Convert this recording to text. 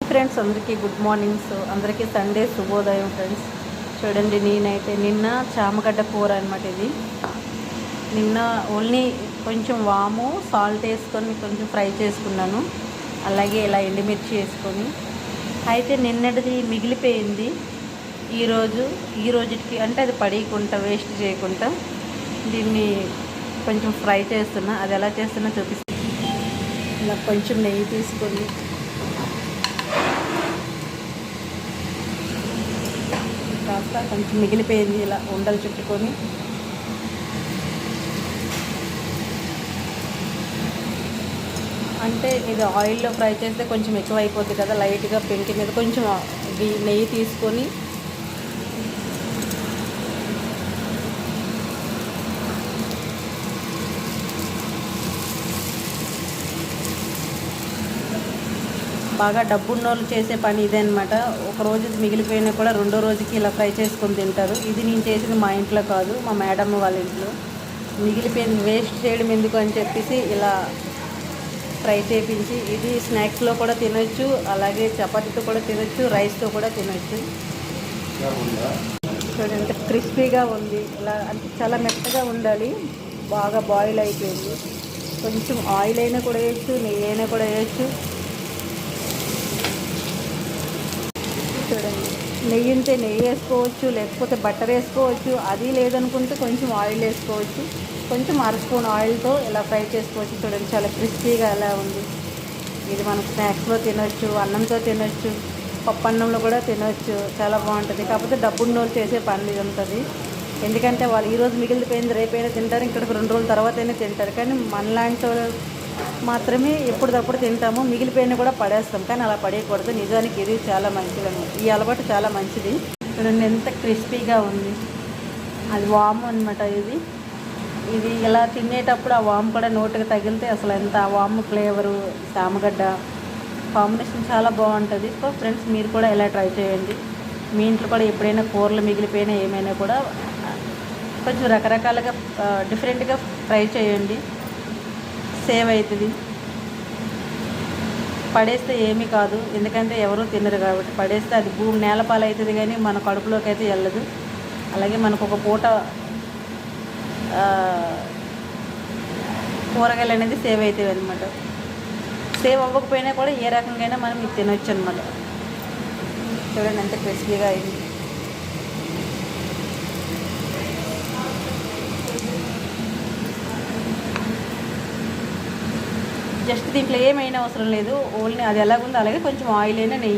Friends అందరికీ good mornings, అందరికీ Sunday శుభోదయం. ఫ్రెండ్స్ చూడండి, నేనైతే నిన్న చామగడ్డ కూర అనమాట. ఇది నిన్న ఓన్లీ కొంచెం వాము సాల్ట్ వేసుకొని కొంచెం ఫ్రై చేసుకున్నాను. అలాగే ఇలా ఎండుమిర్చి వేసుకొని అయితే నిన్నటిది మిగిలిపోయింది. ఈ రోజుకి అంటే అది పడేయకుండా వేస్ట్ చేయకుండా దీన్ని కొంచెం ఫ్రై చేస్తున్నా. అది ఎలా చేస్తున్నా చూపిస్తాను. ఇలా కొంచెం నెయ్యి తీసుకొని కాస్త కొంచెం మిగిలిపోయింది ఇలా ఉండలు చుట్టుకొని అంటే ఇది ఆయిల్లో ఫ్రై చేస్తే కొంచెం ఎక్కువ అయిపోద్ది కదా. లైట్గా పెంకి మీద కొంచెం నెయ్యి తీసుకొని బాగా డబ్బున్నోళ్ళు చేసే పని ఇదే అనమాట. ఒక రోజు మిగిలిపోయినా కూడా రెండో రోజుకి ఇలా ఫ్రై చేసుకొని తింటారు. ఇది నేను చేసింది మా ఇంట్లో కాదు, మా మేడమ్ వాళ్ళ ఇంట్లో. మిగిలిపోయింది వేస్ట్ చేయడం ఎందుకు అని చెప్పేసి ఇలా ఫ్రై చేయించి, ఇది స్నాక్స్లో కూడా తినొచ్చు, అలాగే చపాతీతో కూడా తినొచ్చు, రైస్తో కూడా తినొచ్చు. చూడండి క్రిస్పీగా ఉంది. ఇలా అంటే చాలా మెత్తగా ఉండాలి. బాగా బాయిల్ అయిపోయింది. కొంచెం ఆయిల్ అయినా కూడా వేయచ్చు, నెయ్యి అయినా కూడా వేయచ్చు. చూడండి, నెయ్యి ఉంటే నెయ్యి వేసుకోవచ్చు, లేకపోతే బటర్ వేసుకోవచ్చు. అది లేదనుకుంటే కొంచెం ఆయిల్ వేసుకోవచ్చు. కొంచెం అర స్పూన్ ఆయిల్తో ఇలా ఫ్రై చేసుకోవచ్చు. చూడండి చాలా క్రిస్పీగా ఎలా ఉంది. ఇది మనం స్నాక్స్లో తినొచ్చు, అన్నంతో తినొచ్చు, పప్పు అన్నంలో కూడా తినొచ్చు. చాలా బాగుంటుంది. కాకపోతే డబ్బున్నోళ్ళు చేసే పని ఇది ఉంటుంది. ఎందుకంటే వాళ్ళు ఈరోజు మిగిలిపోయింది రేపైనా తింటారు, ఇక్కడికి 2 రోజుల తర్వాతైనా తింటారు. కానీ మనలాంటి మాత్రమే ఎప్పటికప్పుడు తింటాము. మిగిలిపోయినా కూడా పడేస్తాం, కానీ అలా పడేయకూడదు. నిజానికి ఇది చాలా మంచిది అన్నమాట. ఈ అలవాటు చాలా మంచిది. చూడండి ఎంత క్రిస్పీగా ఉంది. అది వాము అనమాట. ఇది ఇలా తినేటప్పుడు ఆ వాము కూడా నోటికి తగిలితే అసలు ఎంత ఆ వాము ఫ్లేవరు, చామగడ్డ కాంబినేషన్ చాలా బాగుంటుంది. సో ఫ్రెండ్స్, మీరు కూడా ఇలా ట్రై చేయండి. మీ ఇంట్లో కూడా ఎప్పుడైనా కూరలు మిగిలిపోయినా ఏమైనా కూడా కొంచెం రకరకాలుగా డిఫరెంట్గా ఫ్రై చేయండి. సేవ్ అవుతుంది. పడేస్తే ఏమీ కాదు, ఎందుకంటే ఎవరూ తినరు కాబట్టి. పడేస్తే అది నేలపాలు అవుతుంది, కానీ మన కడుపులోకి అయితే వెళ్ళదు. అలాగే మనకు ఒక పూట కూరగాయలు అనేది సేవ్ అవుతాయి అనమాట. సేవ్ అవ్వకపోయినా కూడా ఏ రకంగా మనం ఇది తినొచ్చు అనమాట. చూడండి ఎంత క్రిస్పీగా అయింది. జస్ట్ దీంట్లో ఏమైనా అవసరం లేదు. ఓన్లీ అది ఎలాగుందో అలాగే కొంచెం ఆయిల్ అయినా నెయ్యి